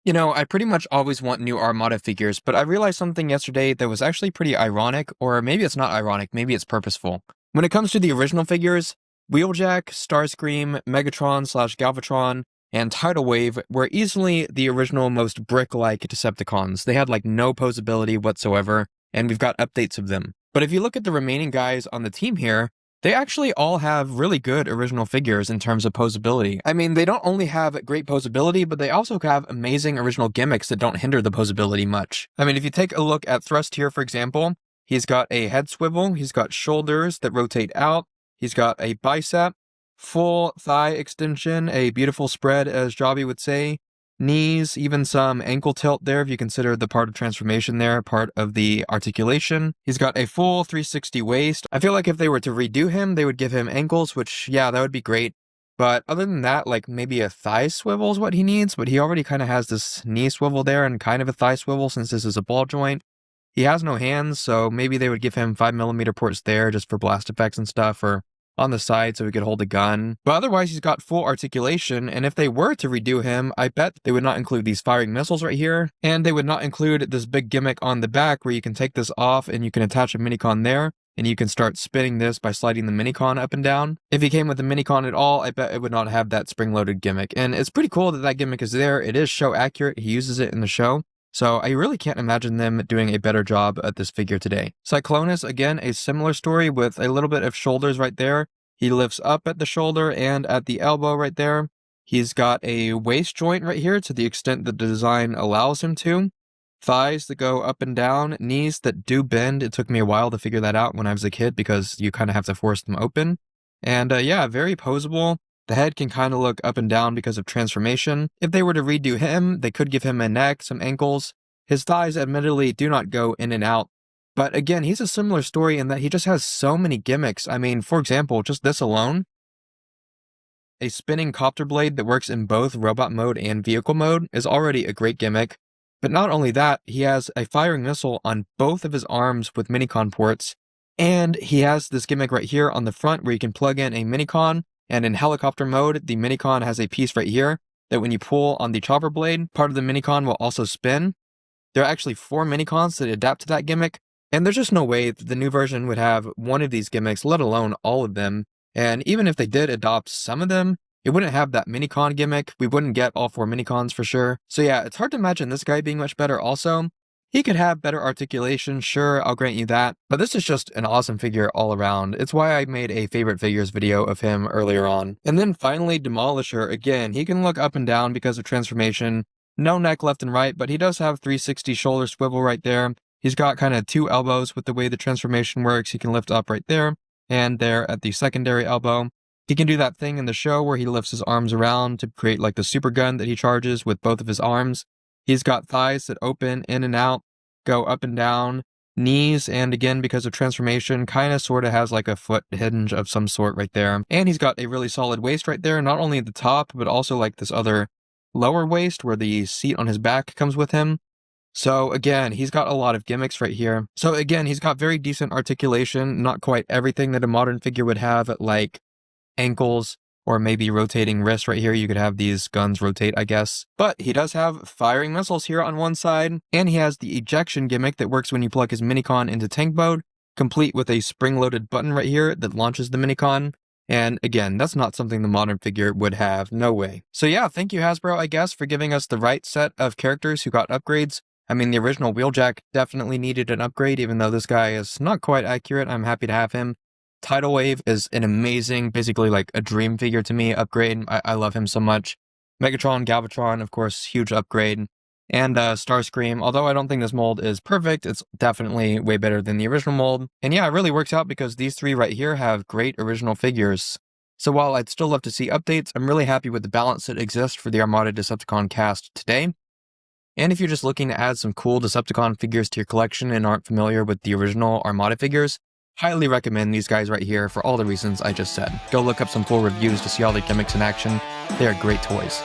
You know, I pretty much always want new Armada figures, but I realized something yesterday that was actually pretty ironic, or maybe it's not ironic, maybe it's purposeful. When it comes to the original figures, Wheeljack, Starscream, Megatron/Galvatron, and Tidal Wave were easily the original most brick-like Decepticons. They had like no posability whatsoever, and we've got updates of them. But if you look at the remaining guys on the team here, they actually all have really good original figures in terms of posability. I mean, they don't only have great posability, but they also have amazing original gimmicks that don't hinder the posability much. I mean, if you take a look at Thrust here, for example, he's got a head swivel, he's got shoulders that rotate out, he's got a bicep, full thigh extension, a beautiful spread, as Jobby would say, knees, even some ankle tilt there if you consider the part of transformation there, part of the articulation. He's got a full 360 waist. I feel like if they were to redo him, they would give him ankles, which, yeah, that would be great. But other than that, like maybe a thigh swivel is what he needs, but he already kind of has this knee swivel there and kind of a thigh swivel since this is a ball joint. He has no hands, so maybe they would give him 5mm ports there just for blast effects and stuff, or on the side so he could hold a gun. But otherwise, he's got full articulation, and if they were to redo him, I bet they would not include these firing missiles right here, and they would not include this big gimmick on the back where you can take this off and you can attach a minicon there, and you can start spinning this by sliding the minicon up and down. If he came with the minicon at all, I bet it would not have that spring-loaded gimmick, and it's pretty cool that that gimmick is there. It is show accurate. He uses it in the show. So I really can't imagine them doing a better job at this figure today. Cyclonus, again, a similar story with a little bit of shoulders right there. He lifts up at the shoulder and at the elbow right there. He's got a waist joint right here to the extent that the design allows him to. Thighs that go up and down, knees that do bend. It took me a while to figure that out when I was a kid because you kind of have to force them open. And yeah, very posable. The head can kind of look up and down because of transformation. If they were to redo him, they could give him a neck, some ankles. His thighs admittedly do not go in and out. But again, he's a similar story in that he just has so many gimmicks. I mean, for example, just this alone, a spinning copter blade that works in both robot mode and vehicle mode is already a great gimmick. But not only that, he has a firing missile on both of his arms with minicon ports. And he has this gimmick right here on the front where you can plug in a minicon. And in helicopter mode, the minicon has a piece right here that when you pull on the chopper blade, part of the minicon will also spin. There are actually 4 minicons that adapt to that gimmick, and there's just no way that the new version would have one of these gimmicks, let alone all of them. And even if they did adopt some of them, it wouldn't have that minicon gimmick. We wouldn't get all 4 minicons for sure. So yeah, it's hard to imagine this guy being much better also. He could have better articulation, sure, I'll grant you that, but this is just an awesome figure all around. It's why I made a favorite figures video of him earlier on. And then finally, Demolisher, again, he can look up and down because of transformation. No neck left and right, but he does have 360 shoulder swivel right there. He's got kind of 2 elbows with the way the transformation works. He can lift up right there and there at the secondary elbow. He can do that thing in the show where he lifts his arms around to create like the super gun that he charges with both of his arms. He's got thighs that open in and out, go up and down, knees, and again, because of transformation, kind of sort of has like a foot hinge of some sort right there. And he's got a really solid waist right there, not only at the top, but also like this other lower waist where the seat on his back comes with him. So again, he's got a lot of gimmicks right here. So again, he's got very decent articulation, not quite everything that a modern figure would have, like ankles, or maybe rotating wrist right here. You could have these guns rotate, I guess. But he does have firing missiles here on one side, and he has the ejection gimmick that works when you plug his minicon into tank mode, complete with a spring-loaded button right here that launches the minicon. And again, that's not something the modern figure would have, no way. So yeah, thank you Hasbro, I guess, for giving us the right set of characters who got upgrades. I mean, the original Wheeljack definitely needed an upgrade, even though this guy is not quite accurate. I'm happy to have him. Tidal Wave is an amazing, basically like a dream figure to me, upgrade. I love him so much. Megatron, Galvatron, of course, huge upgrade. And Starscream, although I don't think this mold is perfect, it's definitely way better than the original mold. And yeah, it really works out because these 3 right here have great original figures. So while I'd still love to see updates, I'm really happy with the balance that exists for the Armada Decepticon cast today. And if you're just looking to add some cool Decepticon figures to your collection and aren't familiar with the original Armada figures, highly recommend these guys right here for all the reasons I just said. Go look up some full reviews to see all the gimmicks in action. They are great toys.